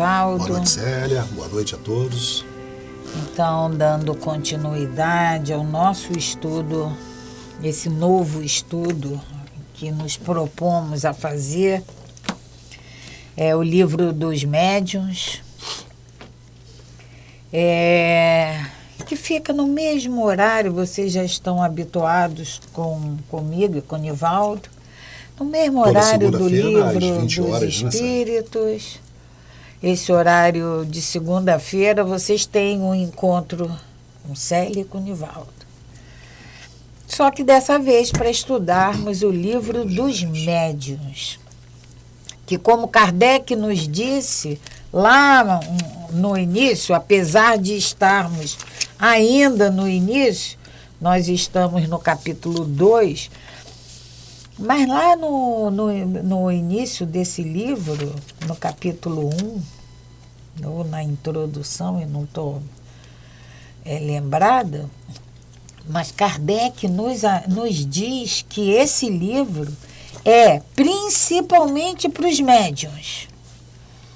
Nivaldo. Boa noite, Célia. Boa noite a todos. Então, dando continuidade ao nosso estudo, esse novo estudo que nos propomos a fazer, é o Livro dos Médiuns, que fica no mesmo horário, vocês já estão habituados comigo e com o Nivaldo, no mesmo horário do Livro dos Espíritos. Esse horário de segunda-feira, vocês têm um encontro com Célia e com o Nivaldo. Só que dessa vez para estudarmos o Livro dos Médiuns, que, como Kardec nos disse lá no início, apesar de estarmos ainda no início, nós estamos no capítulo 2, mas lá no início desse livro, no capítulo 1, ou na introdução, eu não estou lembrada, mas Kardec nos diz que esse livro é principalmente para os médiuns,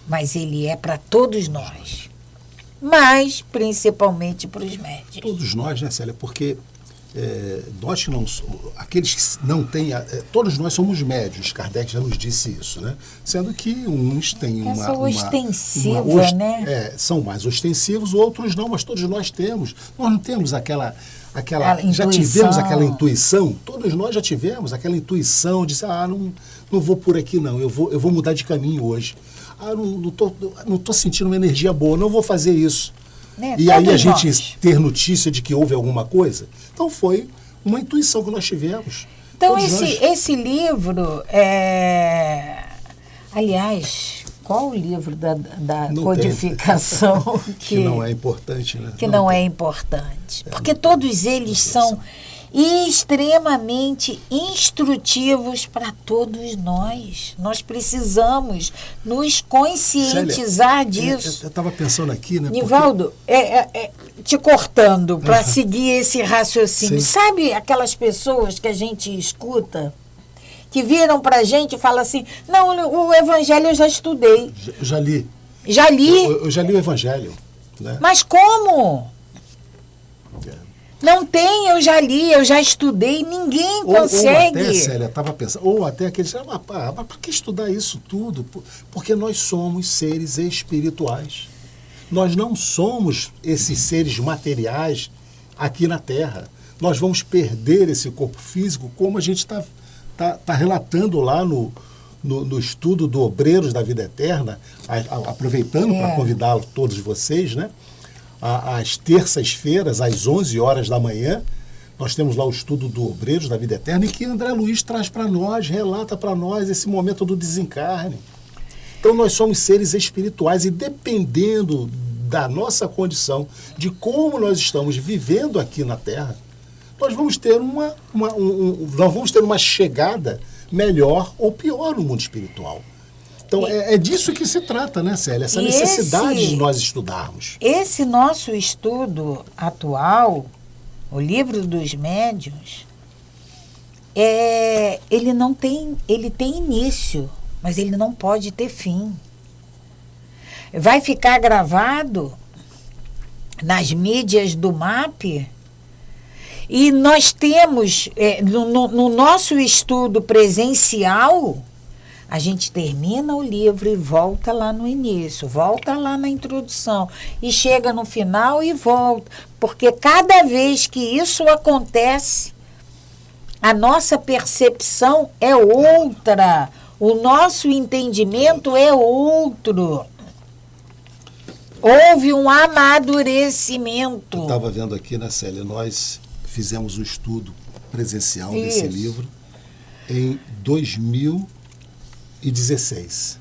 mas ele é para todos nós, mas principalmente para os médiuns. Todos nós, né, Célia? Porque nós que não, aqueles que não têm, todos nós somos médiuns, Kardec já nos disse isso, né? Sendo que uns têm ostensiva, né? São mais ostensivos, outros não, mas todos nós temos. Nós não temos aquela já tivemos aquela intuição, todos nós já tivemos aquela intuição de dizer, não vou por aqui não, eu vou mudar de caminho hoje. Não tô sentindo uma energia boa, não vou fazer isso. E aí a gente ter notícia de que houve alguma coisa. Então foi uma intuição que nós tivemos. Então esse livro aliás, qual o livro da codificação que não é importante, né? Que não é importante. Porque todos eles são extremamente instrutivos para todos nós. Nós precisamos nos conscientizar disso. Eu estava pensando aqui, né? Nivaldo, te cortando para seguir esse raciocínio. Sim. Sabe aquelas pessoas que a gente escuta, que viram para a gente e falam assim, não, o Evangelho eu já estudei. Já li. Já li? Eu já li o Evangelho. Né? Mas como? Não tem, eu já li, eu já estudei, ninguém consegue. Ou até, Célia, estava pensando, ou até aqueles, mas para que estudar isso tudo? Porque nós somos seres espirituais. Nós não somos esses seres materiais aqui na Terra. Nós vamos perder esse corpo físico, como a gente está relatando lá no estudo do Obreiros da Vida Eterna, aproveitando para convidar todos vocês, né? Às terças-feiras, às 11 horas da manhã, nós temos lá o estudo do Obreiros da Vida Eterna, e que André Luiz traz para nós, relata para nós esse momento do desencarne. Então nós somos seres espirituais e, dependendo da nossa condição, de como nós estamos vivendo aqui na Terra, nós vamos ter nós vamos ter uma chegada melhor ou pior no mundo espiritual. Então, é disso que se trata, né, Célia? Essa necessidade de nós estudarmos. Esse nosso estudo atual, o Livro dos Médiuns, ele tem início, mas ele não pode ter fim. Vai ficar gravado nas mídias do MAP, e nós temos, no nosso estudo presencial, a gente termina o livro e volta lá no início, volta lá na introdução, e chega no final e volta. Porque cada vez que isso acontece, a nossa percepção é outra, o nosso entendimento é outro. Houve um amadurecimento. Eu estava vendo aqui, né, Célia, nós fizemos um estudo presencial desse livro em 2016.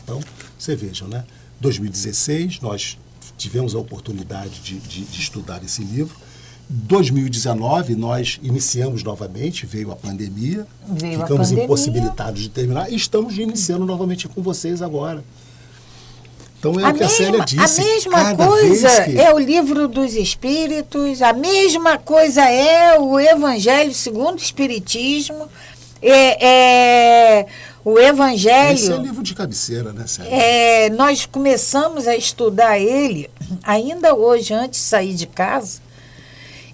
Então, você veja, né? 2016, nós tivemos a oportunidade de estudar esse livro. 2019, nós iniciamos novamente, veio a pandemia, ficamos impossibilitados de terminar, e estamos iniciando novamente com vocês agora. Então é o que a Célia disse. A mesma coisa é o Livro dos Espíritos, a mesma coisa é o Evangelho segundo o Espiritismo, O Evangelho... Esse é livro de cabeceira, né, Célia? Nós começamos a estudar ele, ainda hoje, antes de sair de casa,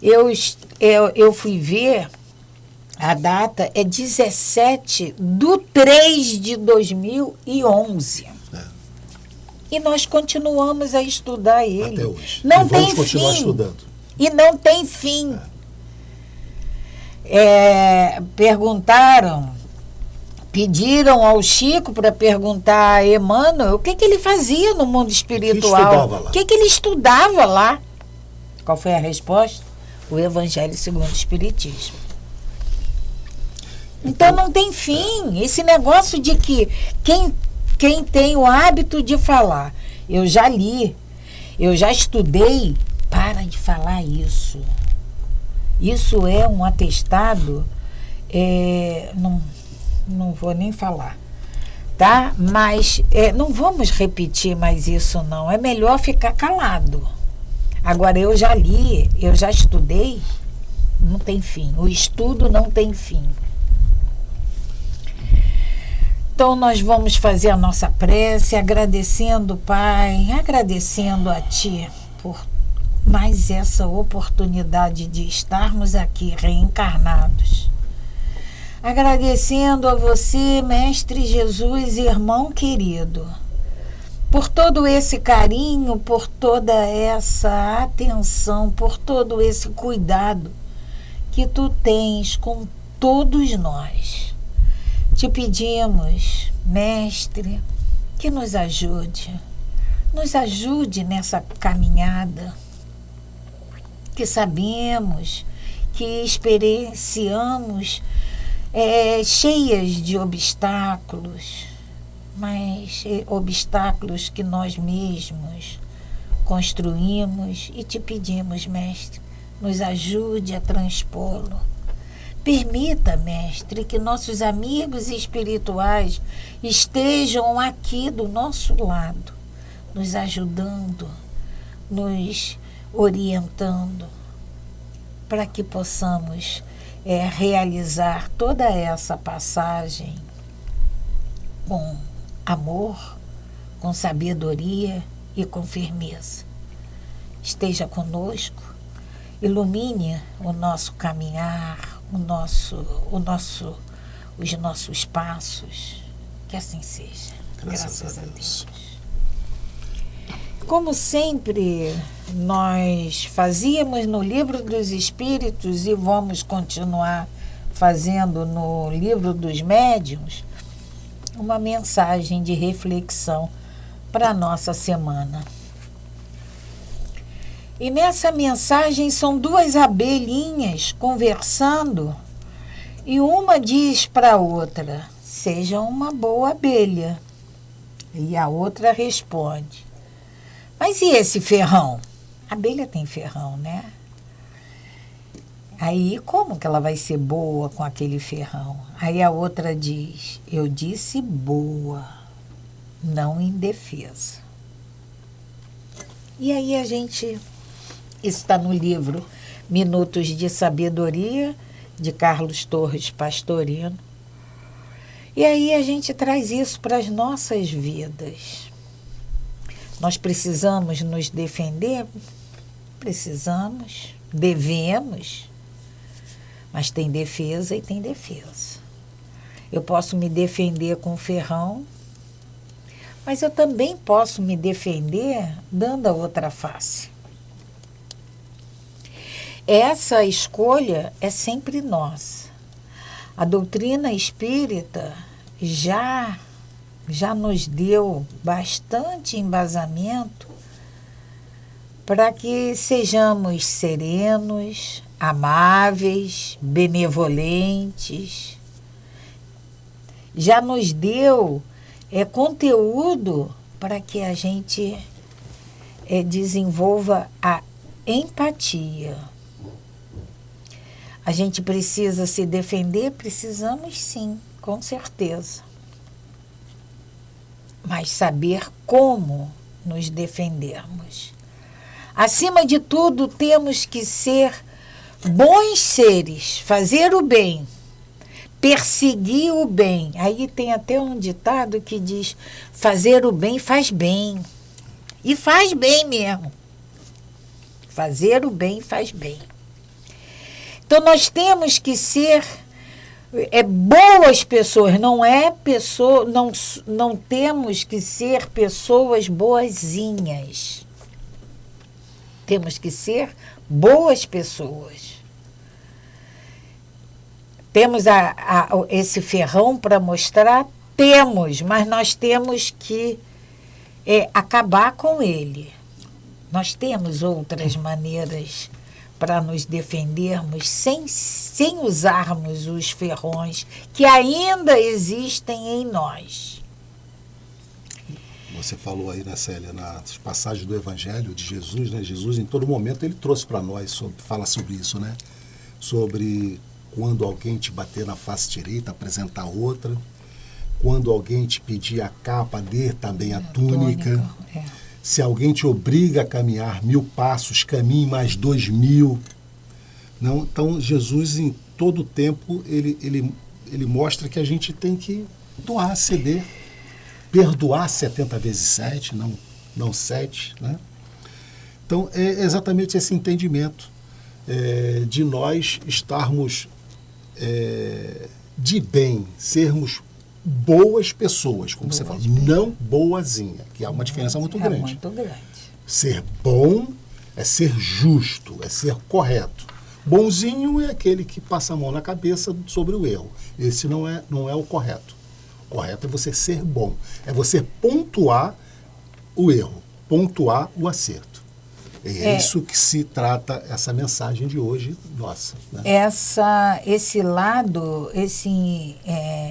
eu fui ver, a data é 17/3/2011. E nós continuamos a estudar ele. Até hoje. Não e tem vamos continuar fim. estudando. E não tem fim. Pediram ao Chico para perguntar a Emmanuel o que ele fazia no mundo espiritual. O que ele estudava lá. Qual foi a resposta? O Evangelho segundo o Espiritismo. Então não tem fim. Esse negócio de que quem tem o hábito de falar, eu já li, eu já estudei, para de falar isso. Isso é um atestado, não vou nem falar, tá? Mas não vamos repetir mais isso, não. É melhor ficar calado. Agora, eu já li, eu já estudei, não tem fim. O estudo não tem fim. Então, nós vamos fazer a nossa prece, agradecendo, Pai, agradecendo a Ti por mais essa oportunidade de estarmos aqui reencarnados. Agradecendo a você, Mestre Jesus, irmão querido, por todo esse carinho, por toda essa atenção, por todo esse cuidado que Tu tens com todos nós. Te pedimos, Mestre, que nos ajude nessa caminhada, que sabemos, que experienciamos cheias de obstáculos, mas obstáculos que nós mesmos construímos, e te pedimos, Mestre, nos ajude a transpô-lo. Permita, Mestre, que nossos amigos espirituais estejam aqui do nosso lado, nos ajudando, nos orientando, para que possamos realizar toda essa passagem com amor, com sabedoria e com firmeza. Esteja conosco, ilumine o nosso caminhar, os nossos passos, que assim seja. Graças a Deus. Como sempre nós fazíamos no Livro dos Espíritos e vamos continuar fazendo no Livro dos Médiuns, uma mensagem de reflexão para a nossa semana. E nessa mensagem são duas abelhinhas conversando, e uma diz para a outra: seja uma boa abelha. E a outra responde: mas e esse ferrão? A abelha tem ferrão, né? Aí como que ela vai ser boa com aquele ferrão? Aí a outra diz: eu disse boa, não indefesa. E aí a gente... Isso está no livro Minutos de Sabedoria, de Carlos Torres Pastorino. E aí a gente traz isso para as nossas vidas. Nós precisamos nos defender? Precisamos, devemos, mas tem defesa e tem defesa. Eu posso me defender com ferrão, mas eu também posso me defender dando a outra face. Essa escolha é sempre nossa. A doutrina espírita já nos deu bastante embasamento para que sejamos serenos, amáveis, benevolentes. Já nos deu conteúdo para que a gente desenvolva a empatia. A gente precisa se defender? Precisamos sim, com certeza. Mas saber como nos defendermos. Acima de tudo, temos que ser bons seres, fazer o bem, perseguir o bem. Aí tem até um ditado que diz: fazer o bem faz bem. E faz bem mesmo. Fazer o bem faz bem. Então nós temos que ser boas pessoas, não temos que ser pessoas boazinhas. Temos que ser boas pessoas. Temos esse ferrão para mostrar? Temos, mas nós temos que acabar com ele. Nós temos outras maneiras para nos defendermos sem usarmos os ferrões que ainda existem em nós. Você falou aí, né, Célia, nas passagens do Evangelho de Jesus, né? Jesus, em todo momento, ele trouxe para nós, fala sobre isso, né? Sobre quando alguém te bater na face direita, apresentar outra. Quando alguém te pedir a capa, dê também a túnica. Se alguém te obriga a caminhar 1000 passos, caminhe mais 2000. Não? Então, Jesus, em todo o tempo, ele mostra que a gente tem que doar, ceder, perdoar 70 vezes 7, não 7. Né? Então, é exatamente esse entendimento de nós estarmos de bem, sermos boas pessoas, como você fala, não boazinha, que há uma diferença muito grande. Muito grande. Ser bom é ser justo, é ser correto. Bonzinho é aquele que passa a mão na cabeça sobre o erro. Esse não é o correto. O correto é você ser bom, é você pontuar o erro, pontuar o acerto. É isso que se trata essa mensagem de hoje, nossa. Né? Esse lado, esse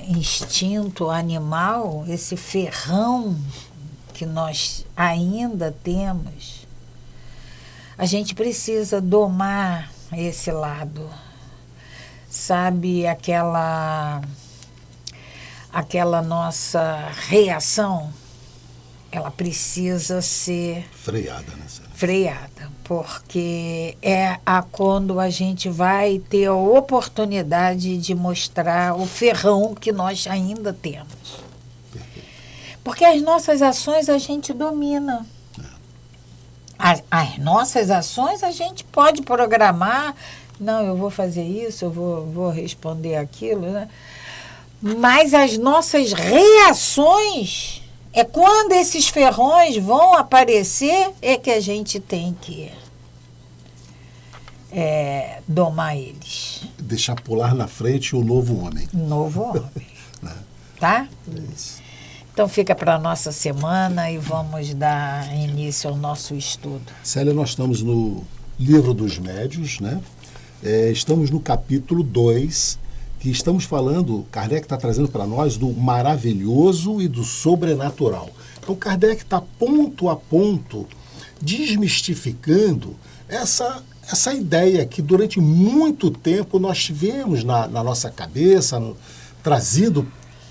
instinto animal, esse ferrão que nós ainda temos, a gente precisa domar esse lado. Sabe, aquela nossa reação, ela precisa ser freada, né? Freada, porque quando a gente vai ter a oportunidade de mostrar o ferrão que nós ainda temos. Porque as nossas ações a gente domina. As nossas ações a gente pode programar, não, eu vou fazer isso, eu vou responder aquilo, né? Mas as nossas reações, quando esses ferrões vão aparecer, que a gente tem que domar eles. Deixar pular na frente o novo homem. Novo homem. Tá? Isso. Então fica para a nossa semana e vamos dar início ao nosso estudo. Célia, nós estamos no Livro dos Médiuns, né? Estamos no capítulo 2, que estamos falando, Kardec está trazendo para nós do maravilhoso e do sobrenatural. Então Kardec está ponto a ponto desmistificando essa ideia que durante muito tempo nós tivemos na nossa cabeça, trazido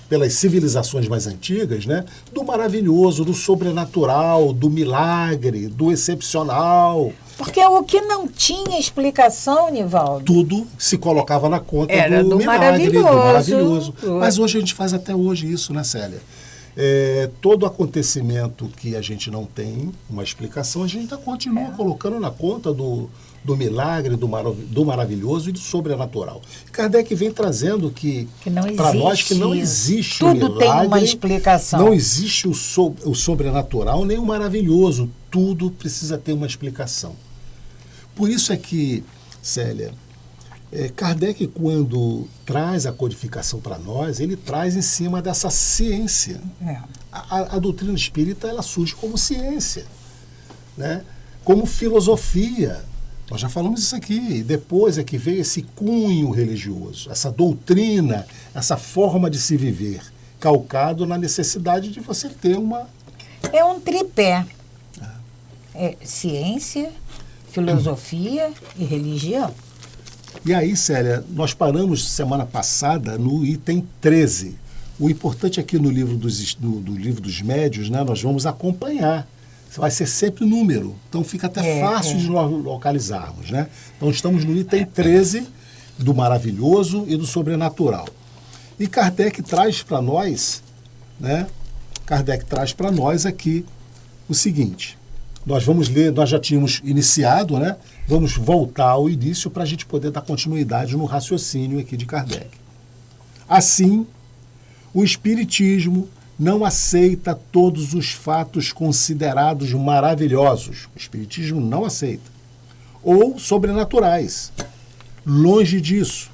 pelas civilizações mais antigas, né? Do maravilhoso, do sobrenatural, do milagre, do excepcional. Porque o que não tinha explicação, Nivaldo, tudo se colocava na conta do milagre, do maravilhoso. Mas hoje a gente faz até hoje isso, né, Célia? Todo acontecimento que a gente não tem uma explicação, a gente continua colocando na conta do milagre, do maravilhoso e do sobrenatural. Kardec vem trazendo que para nós que não existe o milagre, tem uma explicação. Não existe o sobrenatural nem o maravilhoso. Tudo precisa ter uma explicação. Por isso é que, Célia, Kardec, quando traz a codificação para nós, ele traz em cima dessa ciência. A doutrina espírita, ela surge como ciência, né? Como filosofia. Nós já falamos isso aqui. Depois é que veio esse cunho religioso, essa doutrina, essa forma de se viver, calcado na necessidade de você ter uma... É um tripé. Ciência, filosofia e religião. E aí, Célia, nós paramos semana passada no item 13. O importante aqui no livro do Livro dos Médiuns, né, nós vamos acompanhar. Vai ser sempre número, então fica até fácil de nós localizarmos, né? Então estamos no item 13 do maravilhoso e do sobrenatural. E Kardec traz para nós, né? Kardec traz para nós aqui o seguinte. Nós vamos ler, nós já tínhamos iniciado, né? Vamos voltar ao início para a gente poder dar continuidade no raciocínio aqui de Kardec. Assim, o Espiritismo não aceita todos os fatos considerados maravilhosos. O Espiritismo não aceita. Ou sobrenaturais. Longe disso,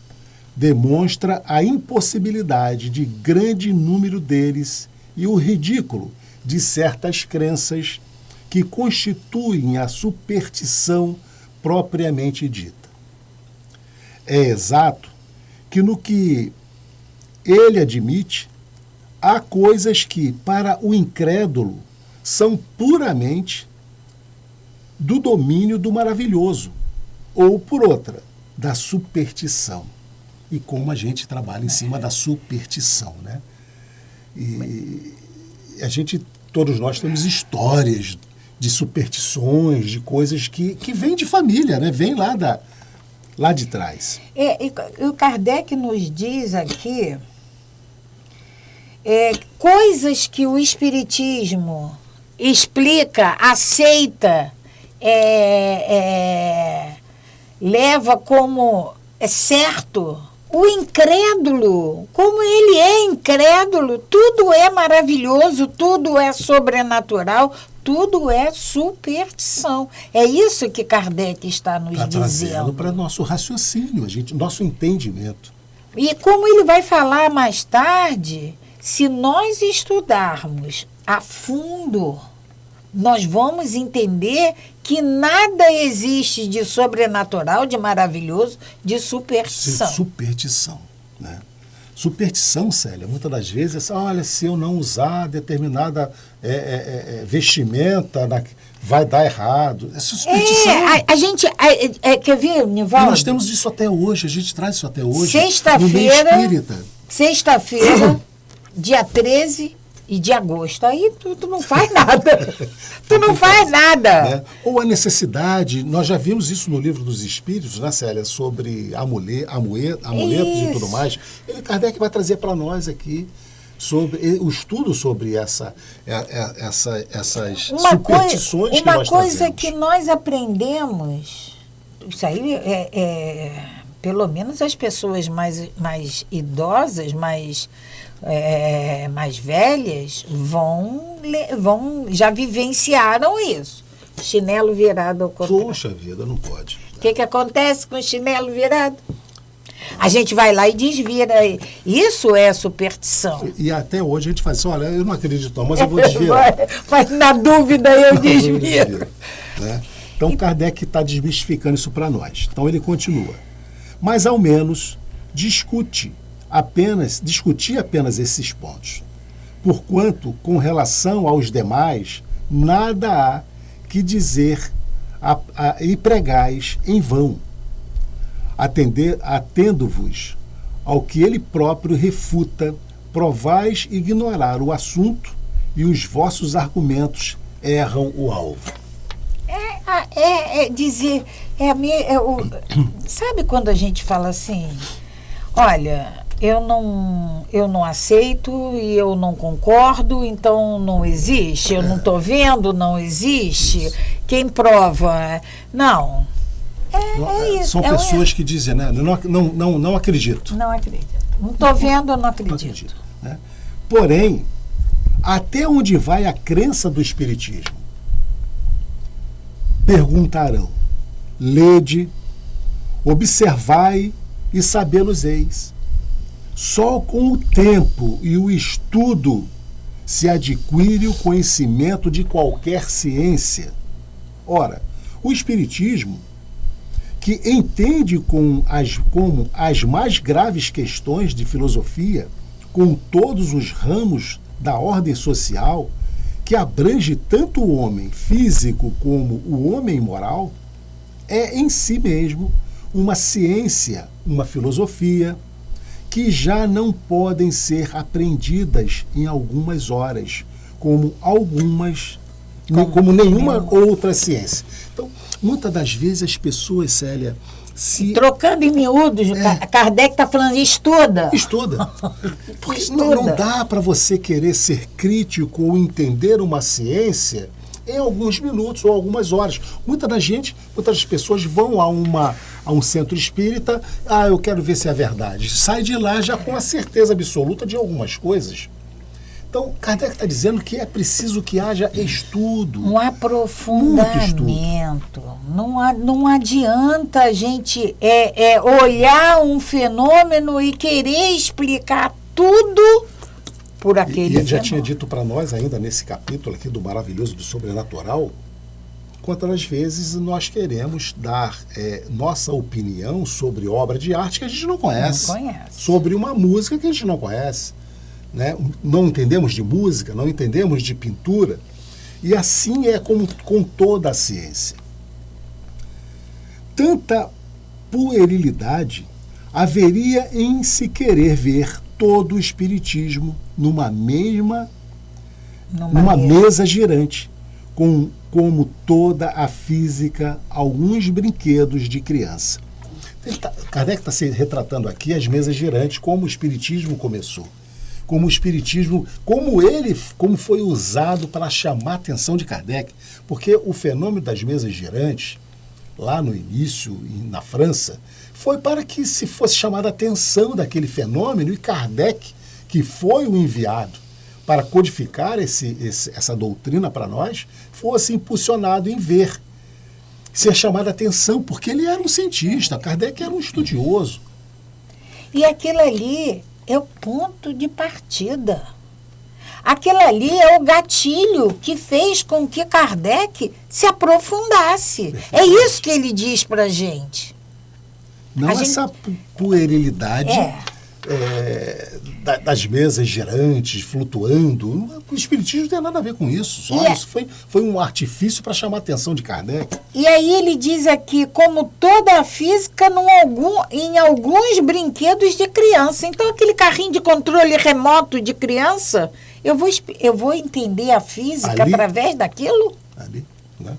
demonstra a impossibilidade de grande número deles e o ridículo de certas crenças que constituem a superstição propriamente dita. É exato que no que ele admite, há coisas que, para o incrédulo, são puramente do domínio do maravilhoso, ou, por outra, da superstição. E como a gente trabalha em cima da superstição, né? E a gente, todos nós temos histórias de superstições, de coisas que vêm de família, né? Vêm lá de trás. E o Kardec nos diz aqui coisas que o Espiritismo explica, aceita, leva como certo. O incrédulo, como ele é incrédulo, tudo é maravilhoso, tudo é sobrenatural, tudo é superstição. É isso que Kardec está nos dizendo. Trazendo para nosso raciocínio, nosso entendimento. E como ele vai falar mais tarde, se nós estudarmos a fundo, nós vamos entender que nada existe de sobrenatural, de maravilhoso, de superstição. Superstição, né? Superstição, Célia, muitas das vezes, olha, se eu não usar determinada vestimenta, vai dar errado. Essa superstição. A gente, quer ver, Nivaldo? E nós temos isso até hoje, a gente traz isso até hoje. Sexta-feira, dia 13 de agosto. Aí tu não faz nada. Tu não faz nada. Né? Ou a necessidade, nós já vimos isso no Livro dos Espíritos, né, Célia, sobre amuletos e tudo mais. Kardec vai trazer para nós aqui sobre o estudo sobre essas superstições que nós trazemos. Uma coisa que nós aprendemos, isso aí pelo menos as pessoas mais idosas, mais velhas, já vivenciaram isso. Chinelo virado ao contrário. Poxa vida, não pode. O que acontece com o chinelo virado? A gente vai lá e desvira. Isso é superstição. E até hoje a gente faz assim, olha, eu não acredito não, mas eu vou desvirar. Mas na dúvida eu desviro. Né? Então Kardec está desmistificando isso para nós. Então ele continua. Mas ao menos discutir apenas esses pontos. Porquanto, com relação aos demais, nada há que dizer e pregais em vão, atendo-vos ao que ele próprio refuta, provais ignorar o assunto e os vossos argumentos erram o alvo. Dizer, sabe quando a gente fala assim, olha, eu não aceito e eu não concordo, então não existe, eu não estou vendo, não existe, quem prova? Não. Isso. São pessoas que dizem, né? Não acredito. Não acredito. Não estou vendo, eu não acredito. Né? Porém, até onde vai a crença do Espiritismo? Perguntarão, lede, observai e sabê-los-eis. Só com o tempo e o estudo se adquire o conhecimento de qualquer ciência. Ora, o Espiritismo, que entende como as mais graves questões de filosofia, com todos os ramos da ordem social, que abrange tanto o homem físico como o homem moral, é em si mesmo uma ciência, uma filosofia, que já não podem ser aprendidas em algumas horas, como nenhuma outra ciência. Então, muitas das vezes as pessoas, Célia, Trocando em miúdos, Kardec está falando, estuda. Estuda. Porque não dá para você querer ser crítico ou entender uma ciência em alguns minutos ou algumas horas. Muitas pessoas vão a um centro espírita, eu quero ver se é verdade. Sai de lá já com a certeza absoluta de algumas coisas. Então, Kardec está dizendo que é preciso que haja estudo. Um aprofundamento. Não adianta a gente olhar um fenômeno e querer explicar tudo por aquele fenômeno. E ele já tinha dito para nós, ainda nesse capítulo aqui do Maravilhoso do Sobrenatural, quantas vezes nós queremos dar nossa opinião sobre obra de arte que a gente não conhece. Sobre uma música que a gente não conhece. Né? Não entendemos de música, não entendemos de pintura, e assim é como com toda a ciência. Tanta puerilidade haveria em se querer ver todo o espiritismo numa mesa girante, como toda a física, alguns brinquedos de criança. Kardec está se retratando aqui as mesas girantes, como o espiritismo começou. Como o espiritismo, como foi usado para chamar a atenção de Kardec. Porque o fenômeno das mesas girantes, lá no início, na França, foi para que se fosse chamada a atenção daquele fenômeno, e Kardec, que foi o enviado para codificar essa doutrina para nós, fosse impulsionado em ver, ser chamado a atenção, porque ele era um cientista, Kardec era um estudioso. E aquilo ali é o ponto de partida. Aquilo ali é o gatilho que fez com que Kardec se aprofundasse. É isso que ele diz para a gente. Não essa puerilidade das mesas girantes, flutuando. O espiritismo não tem nada a ver com isso. Isso foi um artifício para chamar a atenção de Kardec. E aí ele diz aqui, como toda a física em alguns brinquedos de criança. Então aquele carrinho de controle remoto de criança, eu vou entender a física através daquilo? Né?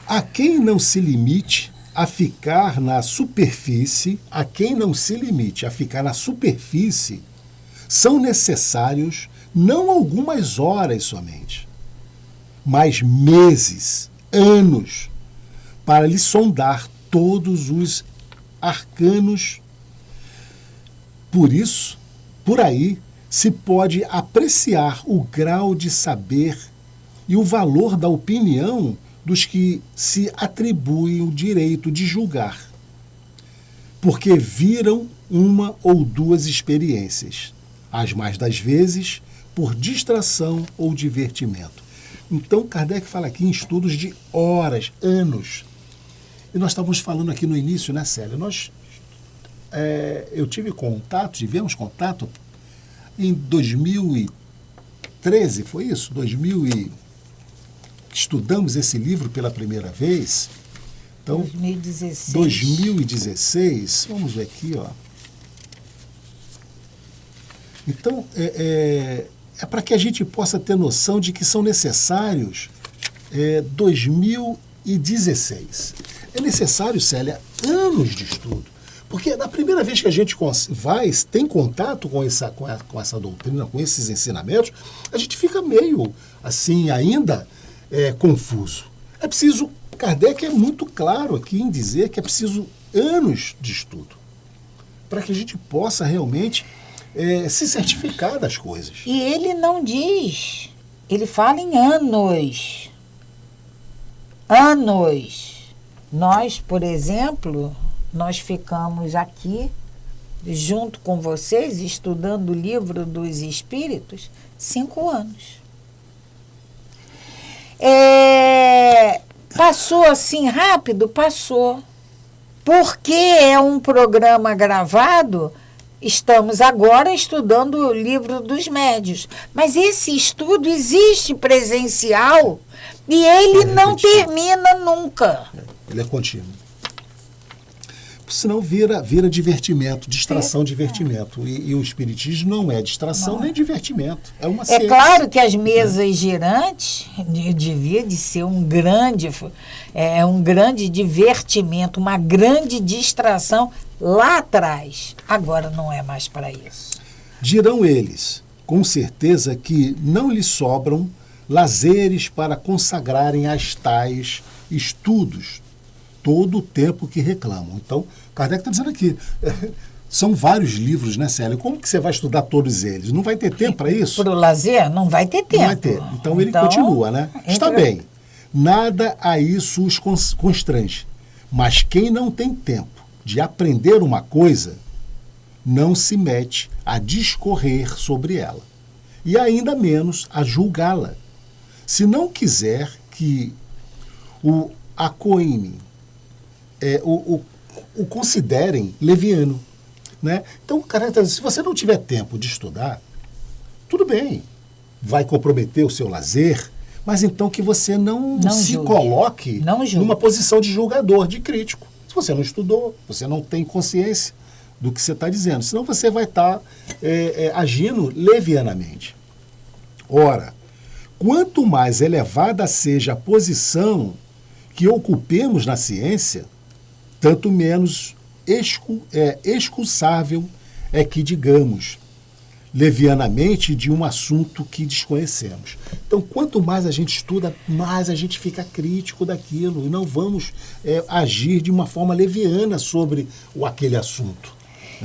A quem não se limite a ficar na superfície, são necessários não algumas horas somente, mas meses, anos, para lhe sondar todos os arcanos. Por aí, se pode apreciar o grau de saber e o valor da opinião dos que se atribuem o direito de julgar, porque viram uma ou duas experiências, as mais das vezes por distração ou divertimento. Então, Kardec fala aqui em estudos de horas, anos. E nós estávamos falando aqui no início, né, Célia? Eu tivemos contato em 2013, foi isso? Estudamos esse livro pela primeira vez. Então, 2016, vamos ver aqui, ó. Então, é para que a gente possa ter noção de que são necessários 2016. É necessário, Célia, anos de estudo. Porque na primeira vez que a gente tem contato com essa doutrina, com esses ensinamentos, a gente fica meio, assim, ainda confuso. É preciso, Kardec é muito claro aqui em dizer que é preciso anos de estudo para que a gente possa realmente se certificar das coisas. E ele não diz, ele fala em anos. Nós, por exemplo, nós ficamos aqui, junto com vocês, estudando o Livro dos Espíritos, 5 anos. Passou assim rápido? Passou. Porque é um programa gravado, estamos agora estudando o Livro dos Médiuns. Mas esse estudo existe presencial e ele não termina nunca. Ele é contínuo. senão vira divertimento, distração, divertimento. E o espiritismo não é distração nem divertimento. É uma ciência. É claro que as mesas girantes devia de ser um grande divertimento, uma grande distração lá atrás. Agora não é mais para isso. Dirão eles, com certeza, que não lhes sobram lazeres para consagrarem as tais estudos todo o tempo que reclamam. Então, Kardec está dizendo aqui, são vários livros, né, Célia? Como que você vai estudar todos eles? Não vai ter tempo para isso? Para o lazer, não vai ter tempo. Não vai ter. Então ele continua, né? Está bem, nada a isso os constrange, mas quem não tem tempo de aprender uma coisa, não se mete a discorrer sobre ela, e ainda menos a julgá-la. Se não quiser que o acoime, o considerem leviano. Né? Então, cara, se você não tiver tempo de estudar, tudo bem, vai comprometer o seu lazer, mas então que você não se julgue. Coloque numa posição de julgador, de crítico. Se você não estudou, você não tem consciência do que você está dizendo, senão você vai estar agindo levianamente. Ora, quanto mais elevada seja a posição que ocupemos na ciência, tanto menos excusável é que digamos levianamente de um assunto que desconhecemos. Então, quanto mais a gente estuda, mais a gente fica crítico daquilo e não vamos agir de uma forma leviana sobre aquele assunto.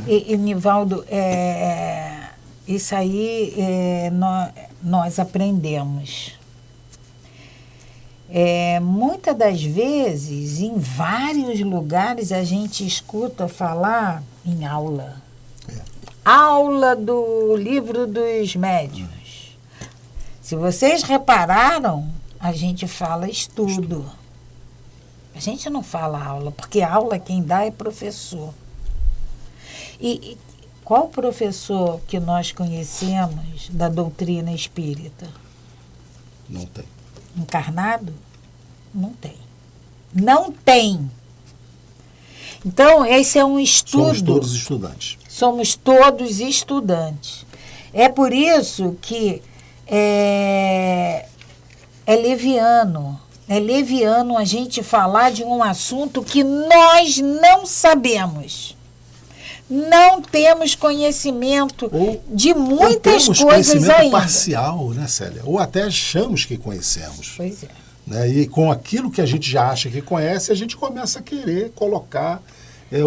E Nivaldo, isso aí nós aprendemos. Muitas das vezes, em vários lugares, a gente escuta falar em aula. Aula do livro dos médiuns. Se vocês repararam, a gente fala estudo. A gente não fala aula, porque aula quem dá é professor. E qual professor que nós conhecemos da doutrina espírita? Não tem. Encarnado? Não tem. Não tem. Então, esse é um estudo. Somos todos estudantes. Somos todos estudantes. É por isso que é leviano. É leviano a gente falar de um assunto que nós não sabemos. Não temos conhecimento de muitas coisas ainda. Temos conhecimento parcial, né, Célia? Ou até achamos que conhecemos. Pois é. Né? E com aquilo que a gente já acha que conhece, a gente começa a querer colocar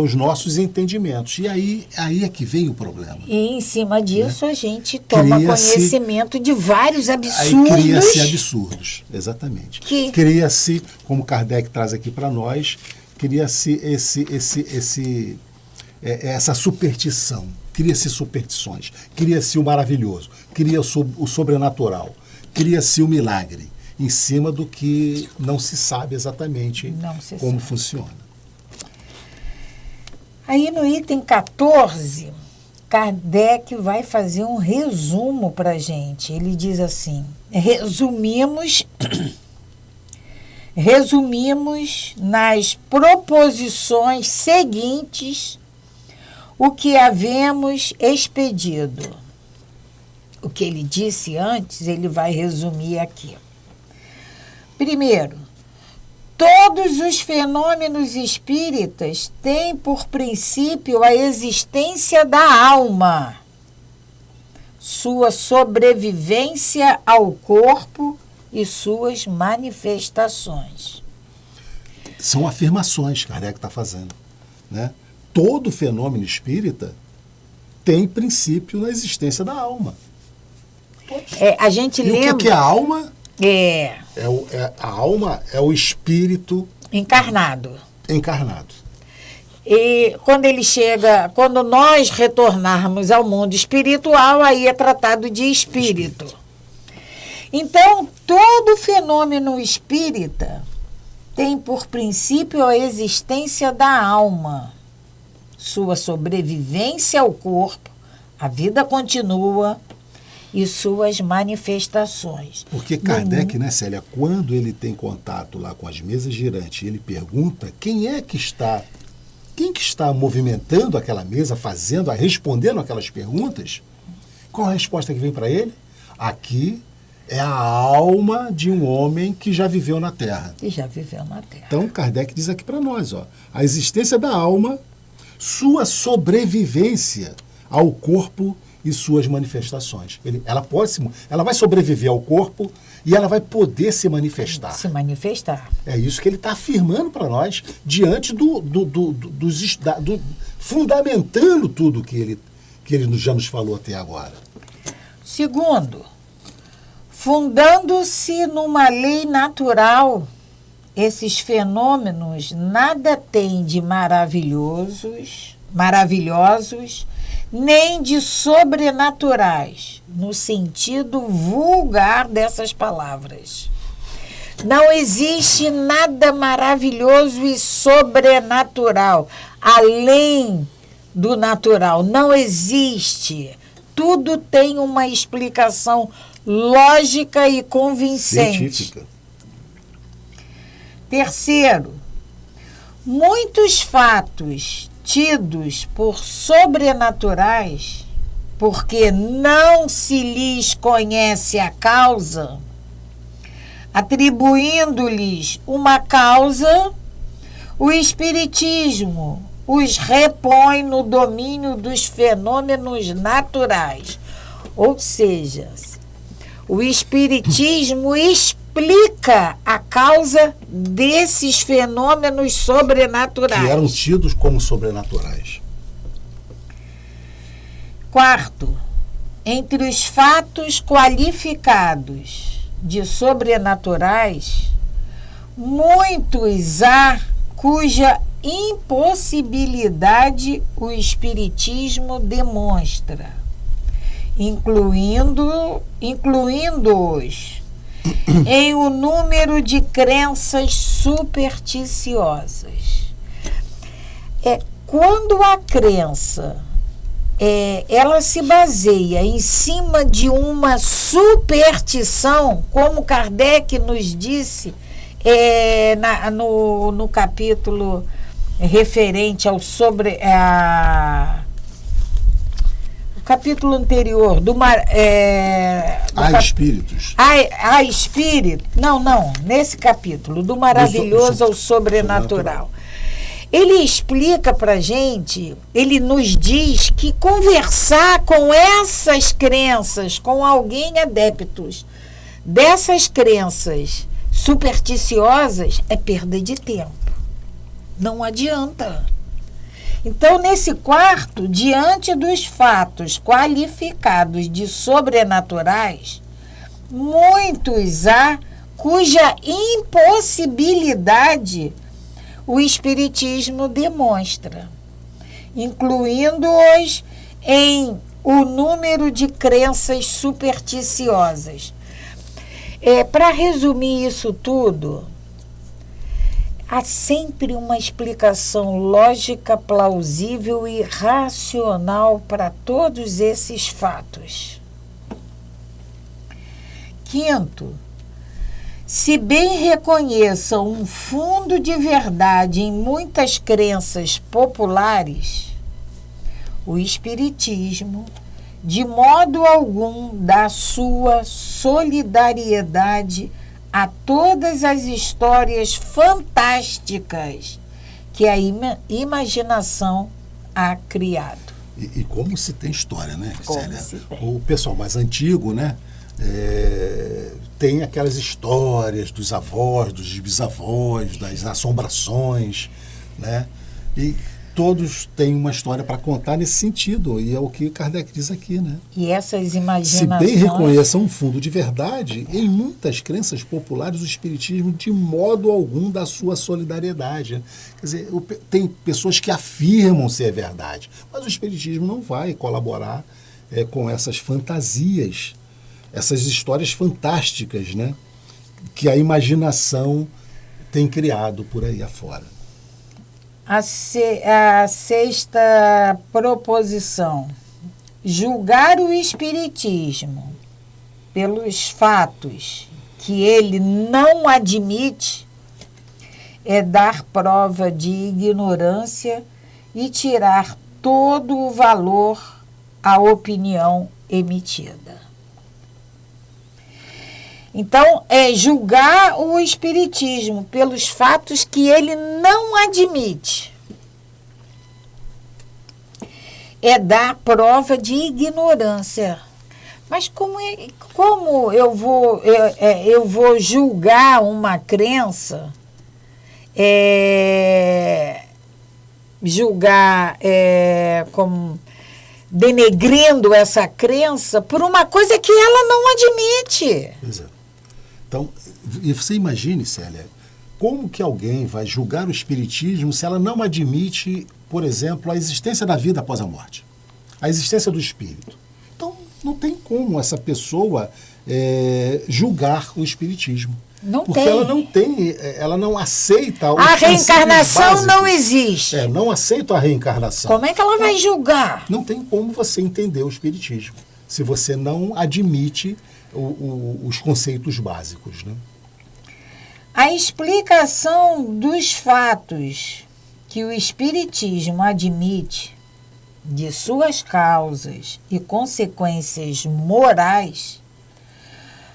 os nossos entendimentos. E aí é que vem o problema. E em cima disso, né? A gente toma conhecimento de vários absurdos. Aí cria-se absurdos, exatamente. Cria-se, como Kardec traz aqui para nós, cria-se essa superstição, cria-se superstições, cria-se o maravilhoso, cria-se o sobrenatural, cria-se o milagre, em cima do que não se sabe exatamente como funciona. Aí no item 14, Kardec vai fazer um resumo para a gente. Ele diz assim, resumimos nas proposições seguintes o que havemos expedido. O que ele disse antes, ele vai resumir aqui. Primeiro, todos os fenômenos espíritas têm por princípio a existência da alma, sua sobrevivência ao corpo e suas manifestações. São afirmações que Kardec está fazendo, né? Todo fenômeno espírita tem princípio na existência da alma. A gente lembra... O que é a alma? A alma é o espírito... Encarnado. E quando nós retornarmos ao mundo espiritual, aí é tratado de espírito. Então, todo fenômeno espírita tem por princípio a existência da alma, sua sobrevivência ao corpo, a vida continua e suas manifestações. Porque Kardec, né, Célia, quando ele tem contato lá com as mesas girantes, ele pergunta quem é que está quem que está movimentando aquela mesa, respondendo aquelas perguntas, qual a resposta que vem para ele? Aqui é a alma de um homem que já viveu na Terra. Que já viveu na Terra. Então, Kardec diz aqui para nós, a existência da alma, sua sobrevivência ao corpo e suas manifestações. Ela vai sobreviver ao corpo e ela vai poder se manifestar. Se manifestar. É isso que ele está afirmando para nós, diante fundamentando tudo que ele já nos falou até agora. Segundo, fundando-se numa lei natural, esses fenômenos nada têm de maravilhosos, nem de sobrenaturais, no sentido vulgar dessas palavras. Não existe nada maravilhoso e sobrenatural, além do natural. Não existe. Tudo tem uma explicação lógica e convincente. Científica. Terceiro, muitos fatos tidos por sobrenaturais, porque não se lhes conhece a causa, atribuindo-lhes uma causa, o Espiritismo os repõe no domínio dos fenômenos naturais. Ou seja, o Espiritismo explica a causa desses fenômenos sobrenaturais. Que eram tidos como sobrenaturais. Quarto, entre os fatos qualificados de sobrenaturais, muitos há cuja impossibilidade o Espiritismo demonstra, incluindo-os em um número de crenças supersticiosas. Quando a crença ela se baseia em cima de uma superstição, como Kardec nos disse no capítulo referente ao o capítulo anterior espíritos. A espírito. Não, nesse capítulo, do maravilhoso ao sobrenatural. Ele explica para gente, ele nos diz que conversar com essas crenças, com alguém adeptos dessas crenças supersticiosas, é perda de tempo. Não adianta. Então, nesse quarto, diante dos fatos qualificados de sobrenaturais, muitos há cuja impossibilidade o Espiritismo demonstra, incluindo-os em o número de crenças supersticiosas. Para resumir isso tudo, há sempre uma explicação lógica, plausível e racional para todos esses fatos. Quinto, se bem reconheçam um fundo de verdade em muitas crenças populares, o Espiritismo, de modo algum, dá sua solidariedade a todas as histórias fantásticas que a imaginação há criado. E como se tem história, né, Célia? O pessoal mais antigo, né, tem aquelas histórias dos avós, dos bisavós, das assombrações, né? E todos têm uma história para contar nesse sentido, e é o que Kardec diz aqui, né? E essas imaginações... Se bem reconheçam um fundo de verdade, em muitas crenças populares o Espiritismo de modo algum dá sua solidariedade. Né? Quer dizer, tem pessoas que afirmam ser verdade, mas o Espiritismo não vai colaborar com essas fantasias, essas histórias fantásticas, né? Que a imaginação tem criado por aí afora. A sexta proposição: julgar o Espiritismo pelos fatos que ele não admite é dar prova de ignorância e tirar todo o valor à opinião emitida. Então, é julgar o espiritismo pelos fatos que ele não admite. É dar prova de ignorância. Mas como eu vou julgar uma crença, como denegrindo essa crença por uma coisa que ela não admite? Pois é. Então, e você imagine, Célia, como que alguém vai julgar o espiritismo se ela não admite, por exemplo, a existência da vida após a morte, a existência do espírito? Então, não tem como essa pessoa julgar o espiritismo. Não porque tem. Ela não aceita a reencarnação não existe. Não aceita a reencarnação. Como é que ela vai julgar? Não tem como você entender o espiritismo se você não admite os conceitos básicos, né? A explicação dos fatos que o espiritismo admite de suas causas e consequências morais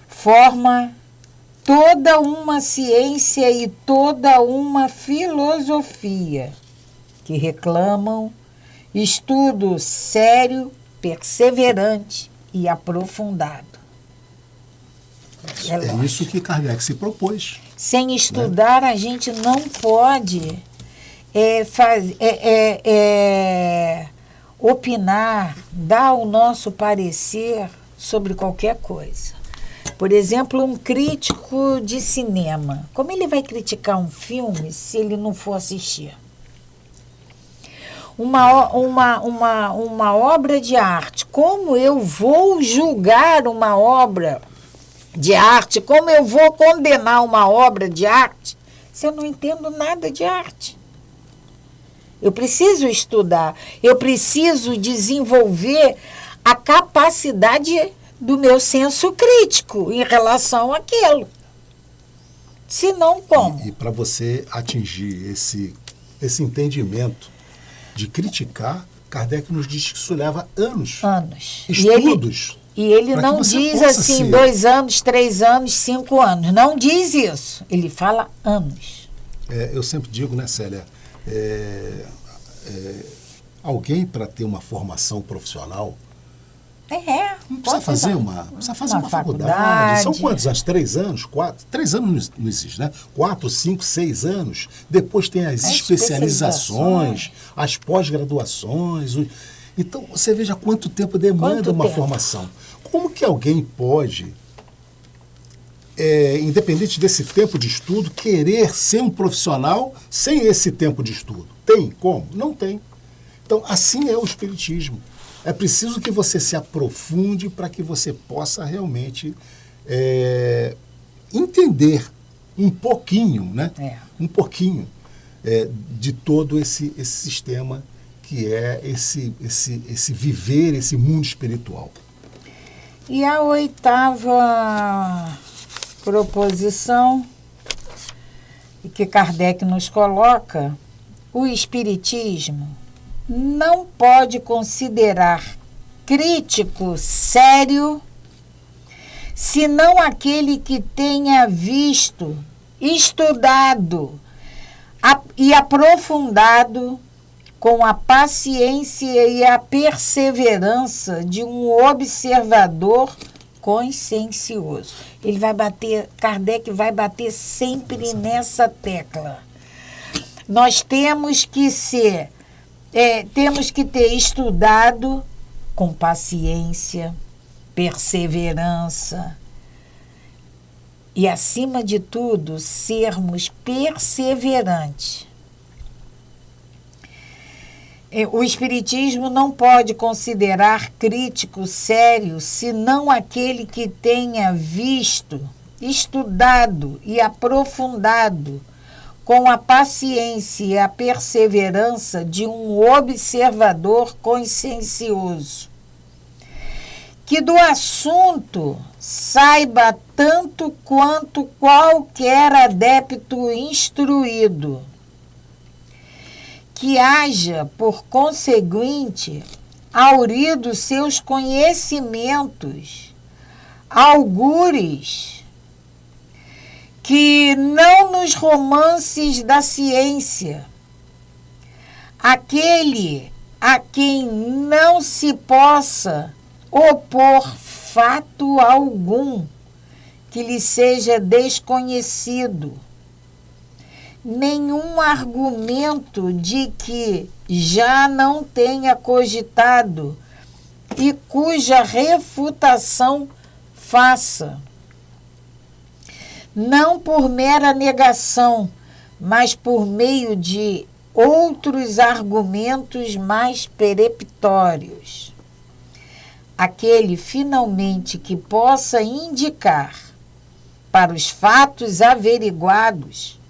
forma toda uma ciência e toda uma filosofia que reclamam estudo sério, perseverante e aprofundado. É isso que Kardec se propôs. Sem estudar, a gente não pode opinar, dar o nosso parecer sobre qualquer coisa. Por exemplo, um crítico de cinema. Como ele vai criticar um filme se ele não for assistir? Uma obra de arte. Como eu vou julgar uma obra de arte? Como eu vou condenar uma obra de arte se eu não entendo nada de arte? Eu preciso estudar, eu preciso desenvolver a capacidade do meu senso crítico em relação àquilo. Se não, como? E para você atingir esse entendimento de criticar, Kardec nos diz que isso leva anos. Estudos. E ele não diz assim, 2 anos, 3 anos, 5 anos. Não diz isso. Ele fala anos. Eu sempre digo, né, Célia, alguém para ter uma formação profissional não precisa fazer uma faculdade. São quantos anos? 3 anos? 4? 3 anos não existe, né? 4, 5, 6 anos. Depois tem as especializações, as pós-graduações. Então, você veja quanto tempo demanda uma formação. Como que alguém pode, independente desse tempo de estudo, querer ser um profissional sem esse tempo de estudo? Tem como? Não tem. Então, assim é o espiritismo. É preciso que você se aprofunde para que você possa realmente entender um pouquinho, né? Um pouquinho de todo esse sistema que é esse viver, esse mundo espiritual. E a 8ª proposição que Kardec nos coloca, o espiritismo não pode considerar crítico sério senão aquele que tenha visto, estudado e aprofundado com a paciência e a perseverança de um observador consciencioso. Kardec vai bater sempre nessa tecla. Nós temos que ter estudado com paciência, perseverança e, acima de tudo, sermos perseverantes. O espiritismo não pode considerar crítico sério senão aquele que tenha visto, estudado e aprofundado com a paciência e a perseverança de um observador consciencioso, que do assunto saiba tanto quanto qualquer adepto instruído, que haja, por conseguinte, aurido seus conhecimentos, algures, que não nos romances da ciência, aquele a quem não se possa opor fato algum que lhe seja desconhecido, nenhum argumento de que já não tenha cogitado e cuja refutação faça, não por mera negação, mas por meio de outros argumentos mais peremptórios. Aquele, finalmente, que possa indicar para os fatos averiguados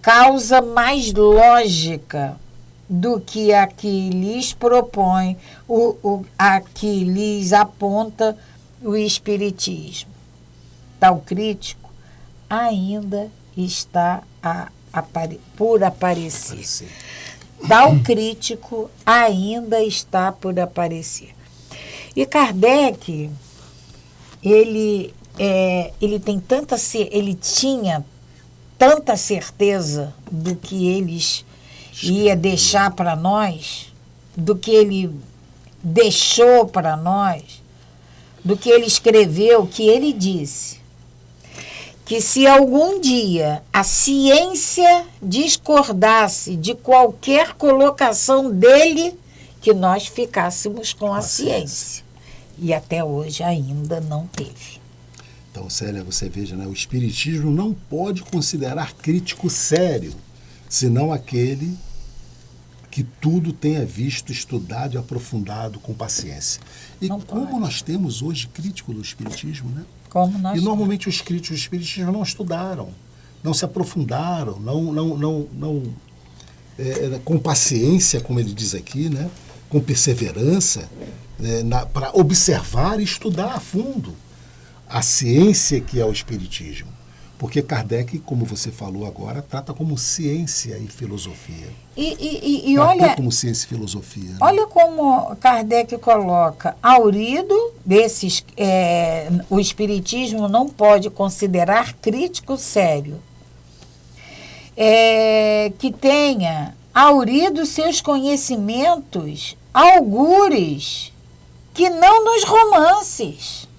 causa mais lógica do que a que lhes propõe, a que lhes aponta o Espiritismo. Tal crítico ainda está por aparecer. Tal crítico ainda está por aparecer. E Kardec, ele tinha tanta certeza do que eles ia deixar para nós, do que ele deixou para nós, do que ele escreveu, que ele disse que se algum dia a ciência discordasse de qualquer colocação dele, que nós ficássemos com a ciência. E até hoje ainda não teve. Então, Célia, você veja, né? O Espiritismo não pode considerar crítico sério, senão aquele que tudo tenha visto, estudado e aprofundado com paciência. E não como pode. Nós temos hoje crítico do Espiritismo, né? Como nós e normalmente os críticos do Espiritismo não estudaram, não se aprofundaram, com paciência, como ele diz aqui, né? Com perseverança, para observar e estudar a fundo a ciência que é o Espiritismo. Porque Kardec, como você falou agora, trata como ciência e filosofia. E olha como ciência e filosofia. Né? Olha como Kardec coloca, aurido desses, o Espiritismo não pode considerar crítico sério, que tenha aurido seus conhecimentos algures, que não nos romances.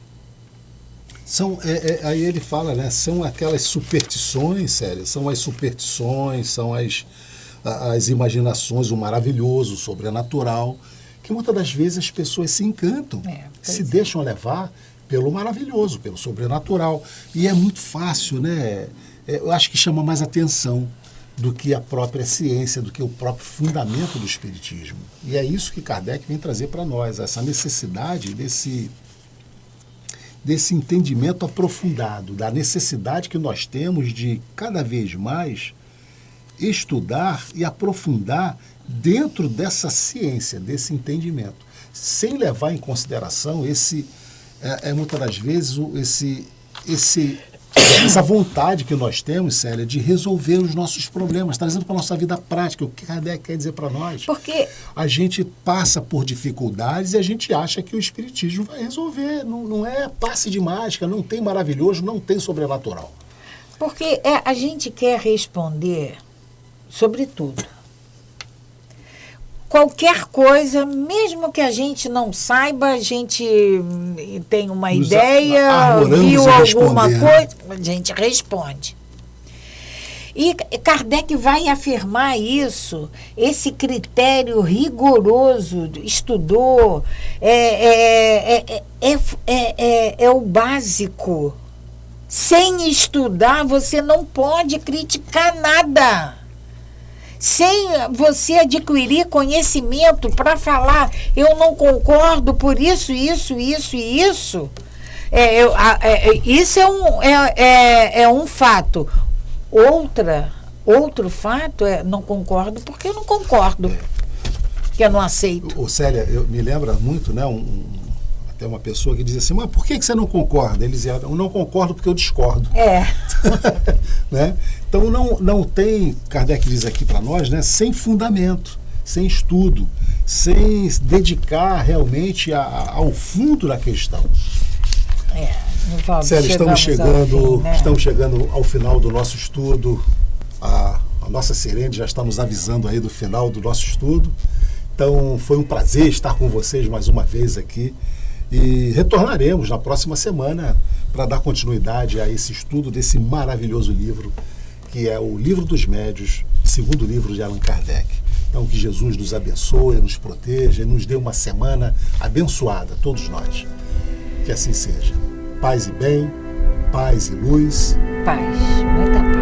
Aí ele fala, né? São aquelas superstições, sério, são as superstições, são as imaginações, o maravilhoso, o sobrenatural, que muitas das vezes as pessoas se encantam, se deixam levar pelo maravilhoso, pelo sobrenatural. E é muito fácil, né? Eu acho que chama mais atenção do que a própria ciência, do que o próprio fundamento do Espiritismo. E é isso que Kardec vem trazer para nós, essa necessidade desse entendimento aprofundado, da necessidade que nós temos de, cada vez mais, estudar e aprofundar dentro dessa ciência, desse entendimento, sem levar em consideração muitas das vezes, essa vontade que nós temos, Célia, de resolver os nossos problemas, trazendo para a nossa vida prática, o que Kardec quer dizer para nós. Porque a gente passa por dificuldades e a gente acha que o Espiritismo vai resolver. Não é passe de mágica, não tem maravilhoso, não tem sobrenatural. Porque a gente quer responder sobre tudo. Qualquer coisa, mesmo que a gente não saiba, a gente tem uma ideia, viu alguma coisa, a gente responde. E Kardec vai afirmar isso, esse critério rigoroso, estudou, é o básico. Sem estudar, você não pode criticar nada. Sem você adquirir conhecimento para falar, eu não concordo por isso, isso e isso. Isso é um fato. Outro fato não concordo porque eu não concordo, que eu não aceito. Célia, me lembra muito, né, Tem uma pessoa que diz assim, mas por que você não concorda? Ele dizia, eu não concordo porque eu discordo. Né? Então não tem, Kardec diz aqui para nós, né, sem fundamento, sem estudo, sem dedicar realmente ao fundo da questão. Célia, estamos chegando ao final do nosso estudo. A nossa Sirene já está nos avisando aí do final do nosso estudo. Então foi um prazer estar com vocês mais uma vez aqui. E retornaremos na próxima semana para dar continuidade a esse estudo desse maravilhoso livro, que é o Livro dos Médios, segundo livro de Allan Kardec. Então que Jesus nos abençoe, nos proteja e nos dê uma semana abençoada, todos nós. Que assim seja. Paz e bem, paz e luz. Paz, muita paz.